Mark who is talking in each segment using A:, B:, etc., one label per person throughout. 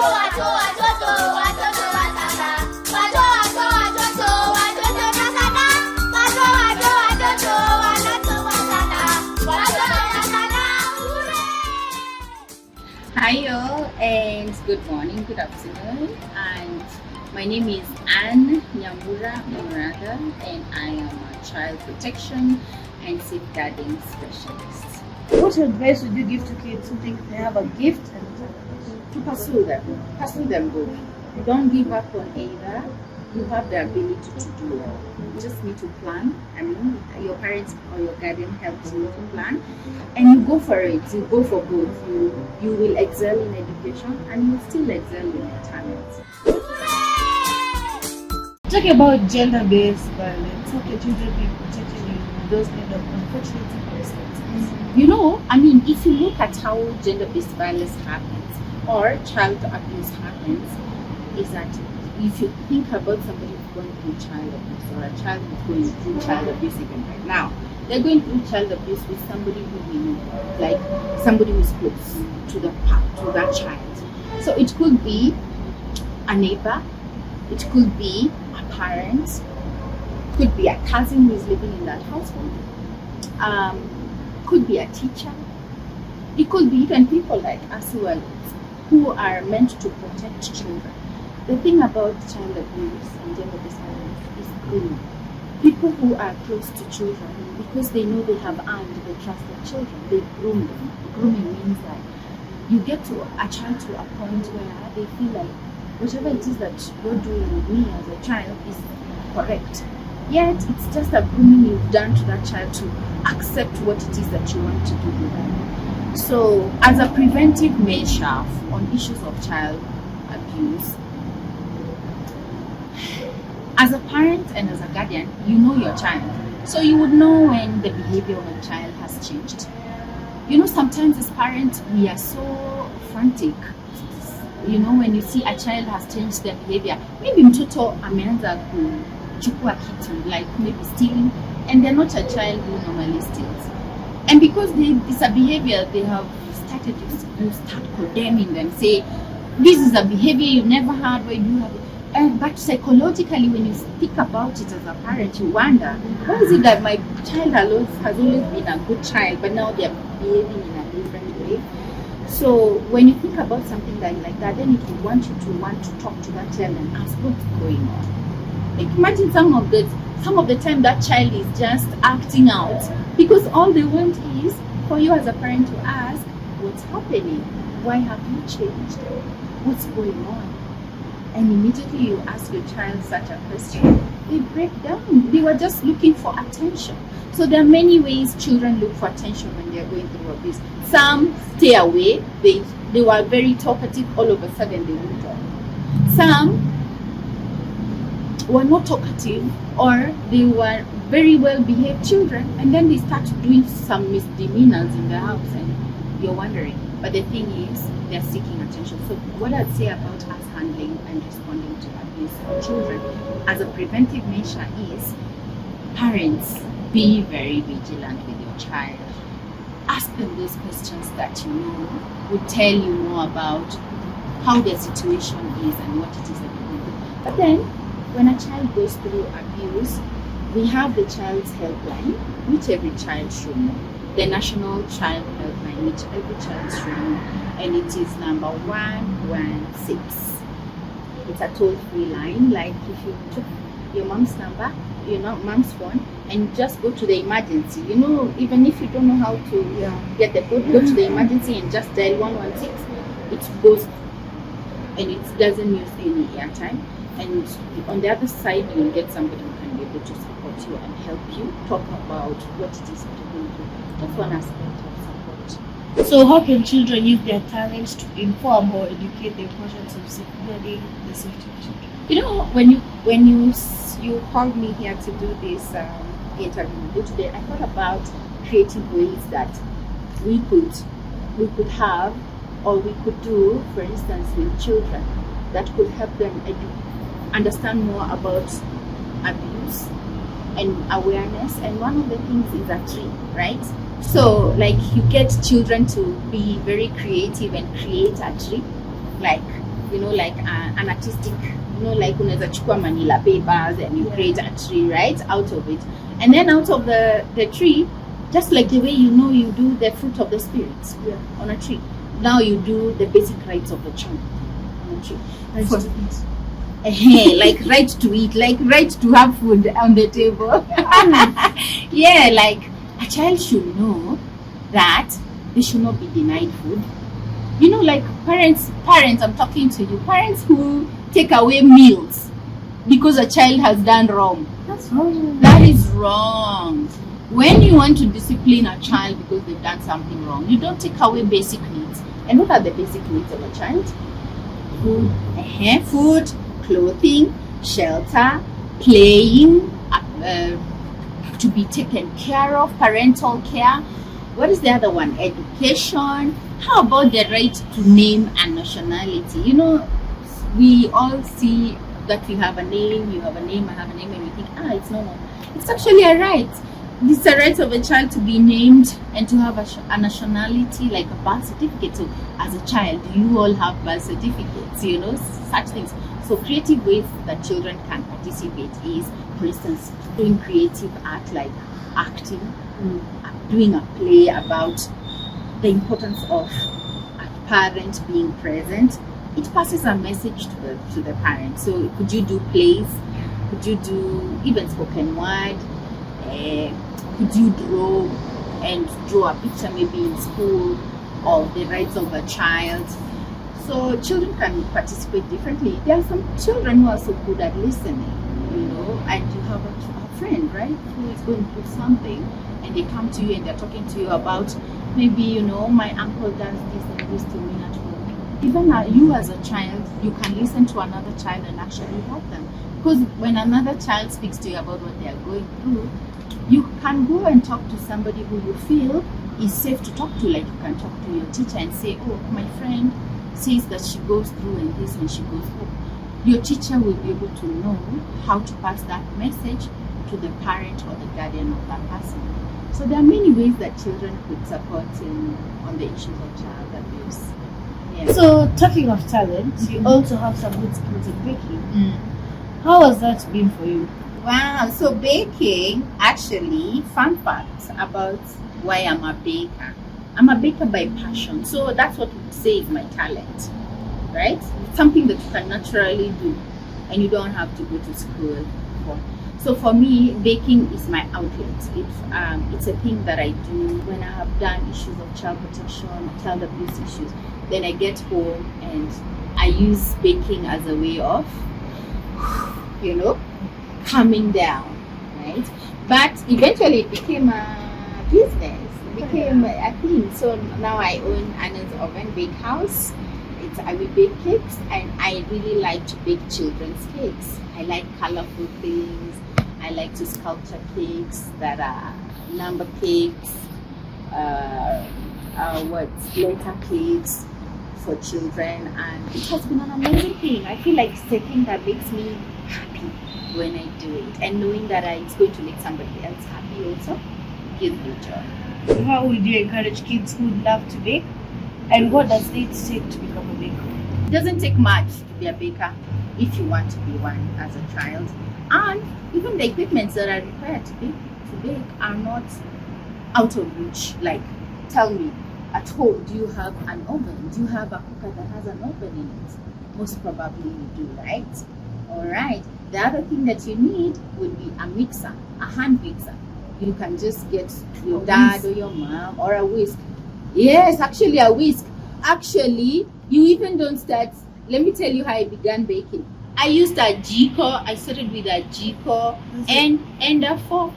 A: Watoto, watoto wa sana. Watoto, watoto, watoto na sana. Watoto, watoto, watoto wa sana. Watoto na sana.
B: Hi all, and good morning, good afternoon, and my name is Anne Nyambura Murada, and I am a child protection and safeguarding specialist.
C: What advice would you give to kids who think they have a gift and a talent?
B: To pursue them both. Don't give up on either. You have the ability to do well. You just need to plan. I mean, your parents or your guardian helps you to plan, and you go for it. You go for both. You will excel in education, and you will still excel in your talents.
C: Talking about gender-based violence, how can children be protected in those kind of unfortunate circumstances?
B: You know, I mean, if you look at how gender-based violence happens or child abuse happens, is that if you think about somebody who's going through child abuse, or a child who's going through child abuse even right now, they're going through child abuse with somebody who we know, like somebody who's close to that child. So it could be a neighbor, it could be a parent, could be a cousin who is living in that household, could be a teacher, it could be even people like us who are meant to protect children. The thing about child abuse and gender-based violence is grooming. People who are close to children, because they know they have earned the trust of children, they groom them. Grooming means that you get to a child to a point where they feel like whatever it is that you're doing with me as a child is correct. Yet it's just a grooming you've done to that child to accept what it is that you want to do with them. So as a preventive measure on issues of child abuse, as a parent and as a guardian, you know your child. So you would know when the behavior of a child has changed. You know, sometimes as parents, we are so frantic. You know, when you see a child has changed their behavior, maybe mtoto ameanza kuchukua kitu, like maybe stealing, and they're not a child who normally steals. And because it's a behavior they have started, you start condemning them, say, this is a behavior you never had, why do you have it? But psychologically, when you think about it as a parent, you wonder, why is it that my child has always been a good child, but now they're behaving in a different way? So when you think about something like that, then it will want you to talk to that child and ask what's going on. Like imagine some of the time that child is just acting out because all they want is for you as a parent to ask, what's happening? Why have you changed? What's going on? And immediately you ask your child such a question, they break down. They were just looking for attention. So there are many ways children look for attention when they're going through abuse. Some stay away. They were very talkative, all of a sudden they won't talk. Some were not talkative, or they were very well behaved children, and then they start doing some misdemeanors in the house and you're wondering. But the thing is, they're seeking attention. So what I'd say about us handling and responding to abuse for children as a preventive measure is, parents, be very vigilant with your child. Ask them those questions that you know will tell you more about how their situation is and what it is that they're going through. But then, when a child goes through abuse, we have the child's helpline, which every child should know. The National Child Helpline, which every child should know, and it is number 116. It's a toll-free line. Like if you took your mom's number, mom's phone, and just go to the emergency. You know, even if you don't know how to get the code, go to the emergency and just dial 116. It goes, and it doesn't use any airtime. And on the other side, you will get somebody who can be able to support you and help you talk about what it is that you're going through. That's one aspect of support.
C: So how can children use their talents to inform or educate the importance of safeguarding the safety of children?
B: You know, when you called me here to do this interview today, I thought about creative ways that we could have, or we could do, for instance, with children, that could help them understand more about abuse and awareness. And one of the things is a tree, right? So like you get children to be very creative and create a tree, like like an artistic, like unaweza chukua manila papers and you create a tree right out of it, and then out of the tree, just like the way you do the fruit of the spirit on a tree, now you do the basic rights of the child on a tree. Like right to eat, like right to have food on the table. Yeah, like a child should know that they should not be denied food. Like parents, I'm talking to you, parents who take away meals because a child has done wrong.
C: That's wrong.
B: That is wrong. When you want to discipline a child because they've done something wrong, you don't take away basic needs. And what are the basic needs of a child? Food, clothing, shelter, playing, to be taken care of, parental care. What is the other one? Education. How about the right to name and nationality? We all see that we have a name, you have a name, I have a name, and we think, it's normal. It's actually a right. It's a right of a child to be named and to have a nationality, like a birth certificate. So as a child, you all have birth certificates, such things. So creative ways that children can participate is, for instance, doing creative art like acting, doing a play about the importance of a parent being present. It passes a message to the parent. So could you do plays? Could you do even spoken word? Could you draw a picture maybe in school of the rights of a child? So children can participate differently. There are some children who are so good at listening, and you have a friend, right, who is going through something, and they come to you and they're talking to you about maybe, my uncle does this and this to me at home. Even you as a child, you can listen to another child and actually help them. Because when another child speaks to you about what they are going through, you can go and talk to somebody who you feel is safe to talk to. Like you can talk to your teacher and say, my friend says that she goes through and this when she goes home. Your teacher will be able to know how to pass that message to the parent or the guardian of that person. So there are many ways that children could support on the issues of child abuse. Yeah.
C: So talking of talent, you also have some good skills in baking. How has that been for you?
B: Wow, so baking, actually, fun fact about why I'm a baker. I'm a baker by passion. So that's what we say is my talent, right? It's something that you can naturally do and you don't have to go to school for. So for me, baking is my outlet. It's a thing that I do when I have done issues of child protection, child abuse issues. Then I get home and I use baking as a way of, calming down, right? But eventually it became a business. It became a thing. So now I own Anna's Oven Bakehouse. I will bake cakes, and I really like to bake children's cakes. I like colorful things. I like to sculpture cakes that are number cakes, letter cakes for children, and it has been an amazing thing. I feel like it's a thing that makes me happy when I do it, and knowing that it's going to make somebody else happy also gives me joy.
C: How would you encourage kids who would love to bake, and what does it take to become a baker?
B: It doesn't take much to be a baker if you want to be one as a child, and even the equipments that are required to bake are not out of reach. Like, tell me, at home, do you have an oven? Do you have a cooker that has an oven in it? Most probably you do, right? All right. The other thing that you need would be a mixer, a hand mixer. You can just get your dad or your mom, or a whisk. Yes, actually a whisk. Actually, you even don't start. Let me tell you how I began baking. I used a jiko. I started with a jiko and a fork.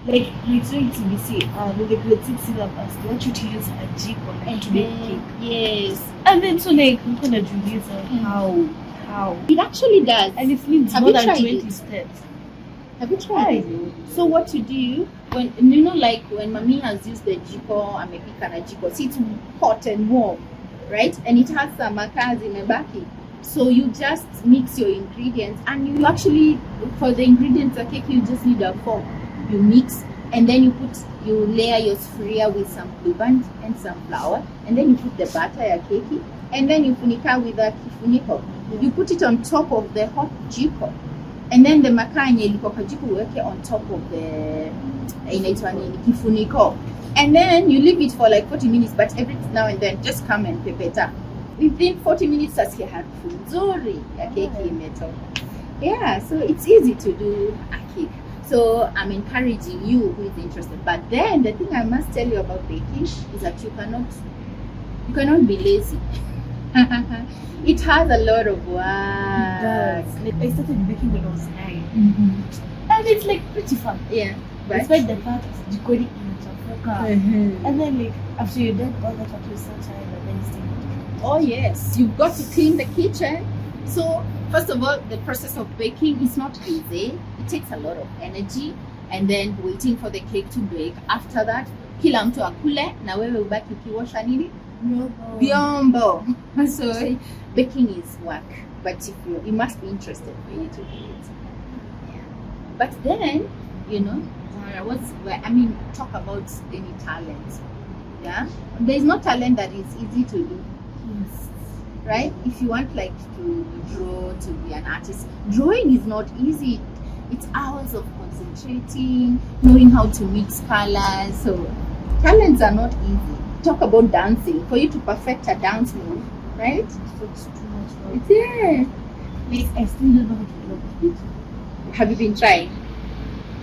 C: Like literally to be say, with the plated syllabus, they want you to use a jiko like to make cake.
B: Yes.
C: And then so like we're gonna do this. How?
B: It actually does.
C: And it needs more than 20 steps.
B: Have you tried it? So what you do when like when mommy has used the jiko and maybe kana jiko, see it's hot and warm, right? And it has some makaa zimebaki. So you just mix your ingredients, and you actually, for the ingredients of cake, you just need a fork. You mix, and then you layer your sufuria with some blue band and some flour, and then you put the batter ya keki, and then you funika with a kifuniko. You put it on top of the hot jiko, and then the makaa yenye liko kwa jiko uweke on top of the inaitwa nini kifuniko, and then you leave it for like 40 minutes, but every now and then just come and pepeta. Within 40 minutes asikia harufu nzuri ya keki imetoka. Yeah, so it's easy to do a cake. So I'm encouraging you who is interested. But then the thing I must tell you about baking is that you cannot be lazy. It has a lot of work.
C: It does. Like, I started baking when I was 9. And it's like pretty fun.
B: Yeah. But
C: despite the fact jikoni inachafuka. And then like after you're done all that after so tired and then you still
B: oh yes, you've got to clean the kitchen. So first of all, the process of baking is not easy. It takes a lot of energy, and then waiting for the cake to bake. After that, kila mtu akule na wewe ubaki ukiosha nini? Vyombo. So baking is work, but you must be interested for you to do it. Yeah. But then, you know, talk about any talent. Yeah, there's no talent that is easy to do.
C: Yes.
B: Right? If you want like to draw, to be an artist, drawing is not easy. It's hours of concentrating, knowing how to mix colors. So talents are not easy. Talk about dancing. For you to perfect a dance move, right?
C: It's too much work.
B: Yeah.
C: Like, I still don't know how to draw it.
B: Have you been trying?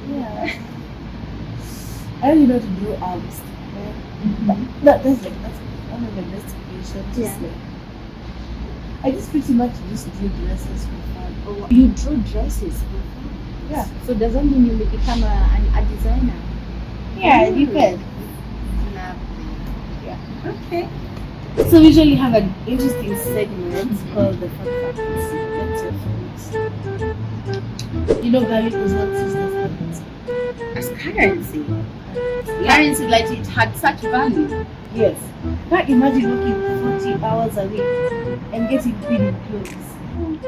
C: Yeah. I don't know how to draw arms. That's one of the best creations.
B: Yeah.
C: Like, I just pretty much just do dresses for fun.
B: Oh, you draw dresses?
C: Yeah.
B: So does that mean you will become a designer?
C: Yeah, you can.
B: Lovely.
C: Yeah.
B: Okay.
C: So we usually have an interesting segment called the fun facts. That's your favorite. You know, garlic was once used as currency.
B: As currency? Currency, like it had such value.
C: Yes. Now imagine working 40 hours a week and getting clean clothes.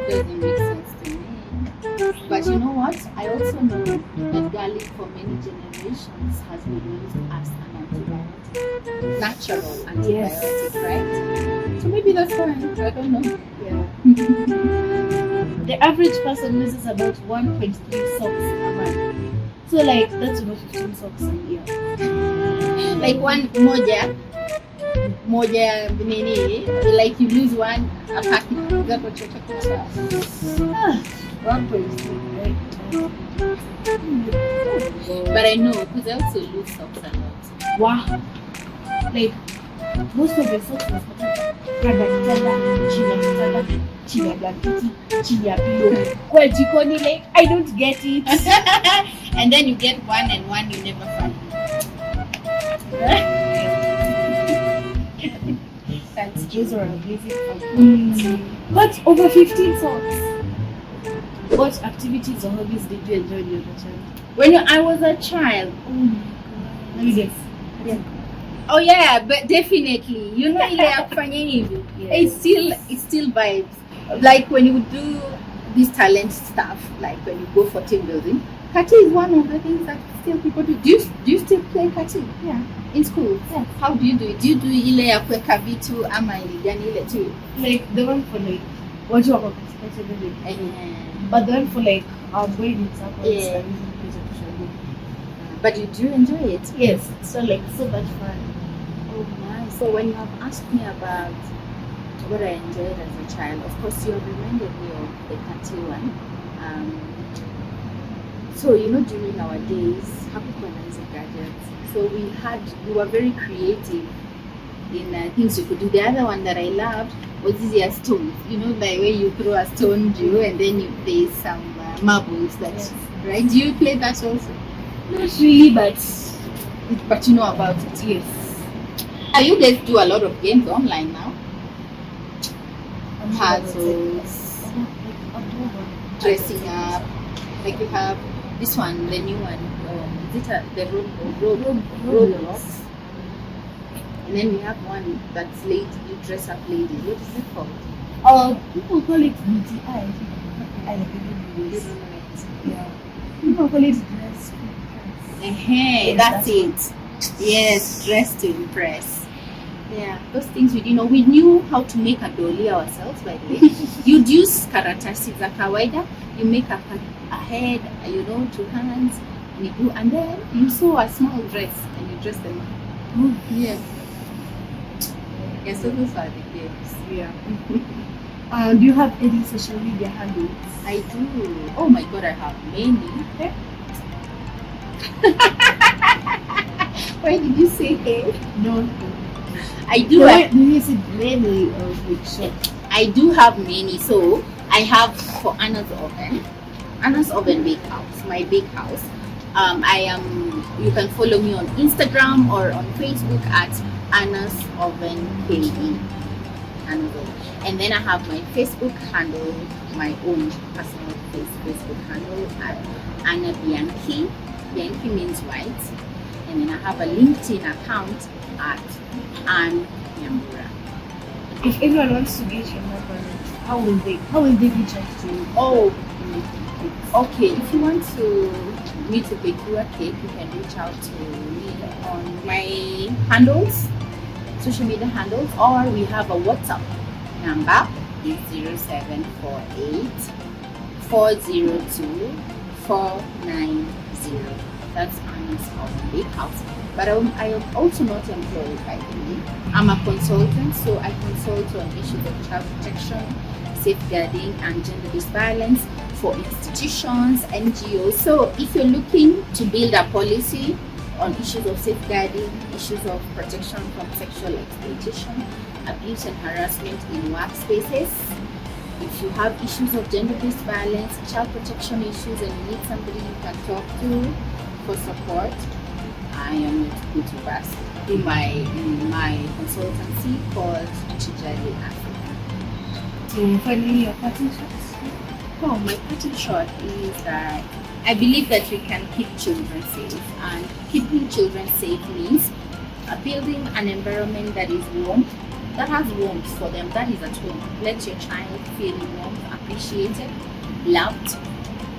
B: Doesn't make sense to me. But you know what? I also know that garlic for many generations has been used as an antibiotic. Natural antibiotic,
C: Yes.
B: right? So maybe that's why. I don't know.
C: Yeah. The average person uses about 1.3 socks a month. So like that's about 15 socks a year.
B: Like one moja nini, like you lose one a packet. Is that what you're talking about?
C: 1.3, right?
B: But I know because I also lose socks a lot.
C: Wow. Like most of the socks was kanda kitanda, chini ya blanketi, chini ya pillow. Kwa jikoni, like I don't get it.
B: And then you get one and one you never find. That's
C: Those are amazing. But over 15 socks. What activities or hobbies did you enjoy when you were a child?
B: when I was a child.
C: Oh my god. Let me guess.
B: Yeah. Oh yeah, but definitely. You know ile ya kufanya hivi. It's still vibes. Like when you do this talent stuff, like when you go for team building, kati is one of the things that still people do. Do you still play kati?
C: Yeah.
B: In school?
C: Yeah.
B: How do you do it? Do you do ile ya kuweka vitu ama ile gani ile tu?
C: Like the one for like watu wako katikati vile. But the one for like going in circles
B: Yeah.
C: and using picture to show you.
B: But you do enjoy it?
C: Yes. So like so much fun.
B: Oh nice. So when you have asked me about what I enjoyed as a child, of course you have reminded me of the kati one. So you know during our days, hakukuwa na hizo gadgets. So we were very creative in things you could do. The other one that I loved was these stones. You know, the way you throw a stone due and then you play some marbles. That's right. Do you play that also?
C: Not really,
B: But you know about it.
C: yes.
B: You guys do a lot of games online now. Puzzles, dressing up. Like you have this one, the new one. Is it the Roblox? And then we have one that's lady. You dress up lady. What is it called?
C: People call it beauty. I don't
B: You
C: know.
B: don't know it.
C: Yeah. People call it dress.
B: Hey,
C: Yes,
B: that's
C: that's
B: it. Yes, dress to impress. Yeah, those things we didn't know. We knew how to make a dolly ourselves, by the way. You'd use karatasi za kawaida, you make a head, two hands, and then you sew a small dress and you dress them up. Yeah. Yeah, so those are the games.
C: Yeah. Do you have any social media handles?
B: I do. Oh my god, I have many.
C: Yeah.
B: Why did you say hey?
C: No.
B: I do.
C: You said many of which so.
B: I do have many. So I have for Anna's Oven Bakehouse, my bakehouse. You can follow me on Instagram or on Facebook at Anna's Oven KE. And then I have my Facebook handle, my own personal Facebook handle at Anna Bianchi. Bianchi means white. And then I have a LinkedIn account at Ann Nyambura.
C: If anyone wants to get your number, how will they reach out to you?
B: Oh, okay. If you want me to bake you a cake, you can reach out to me on my handles, social media handles, or we have a WhatsApp number. It's 0748 402 490. That's Anna's Oven Bakehouse. But I am also not employed, by the way. I'm a consultant, so I consult on issues of child protection, safeguarding, and gender-based violence for institutions, NGOs. So if you're looking to build a policy on issues of safeguarding, issues of protection from sexual exploitation, abuse and harassment in workspaces, if you have issues of gender-based violence, child protection issues, and you need somebody you can talk to for support, I am going to put you first in my consultancy called Chijali Africa.
C: So finally, your parting shots?
B: Oh, my parting shot is that I believe that we can keep children safe, and keeping children safe means building an environment that is warm, that has warmth for them, that is at home. Let your child feel warm, appreciated, loved,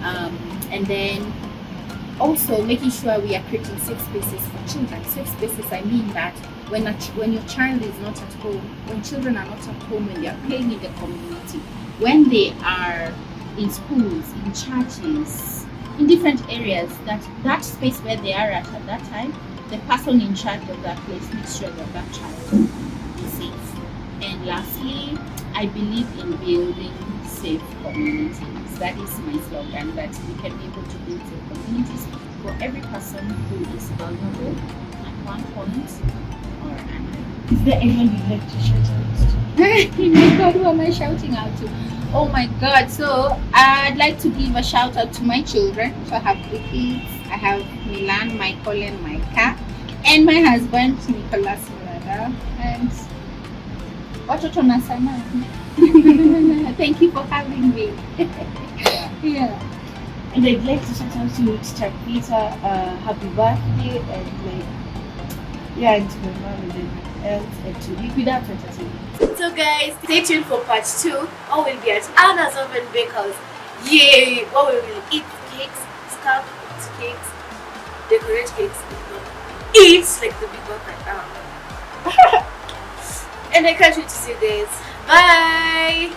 B: and then also making sure we are creating safe spaces for children. Safe spaces, I mean that when your child is not at home, when children are not at home, when they are playing in the community, when they are in schools, in churches, in different areas, that space where they are at that time, the person in charge of that place makes sure that child is safe. And lastly, I believe in building safe communities. That is my slogan, that we can be able to build safe communities for every person who is vulnerable at one point or another.
C: Is there anyone you'd like to shout out to?
B: Oh my god, who am I shouting out to? Oh my god, so I'd like to give a shout out to my children. So I have 3 kids. I have Milan, Michael, and Micah, and my husband Nicholas Milada, and Watoto Na Sanaa. Thank you for having me. Yeah.
C: And I'd like to shout out to Teacher Peter, happy birthday, and and to my mom and everyone else, and to Liquid Art Entertainment.
A: So guys, stay tuned for part 2. Or we'll be at Anna's Oven Bakehouse. Yay! Or we will eat cakes, stuff, eat cakes, decorate cakes, eat like the big one right now. And I can't wait to see you guys. Bye!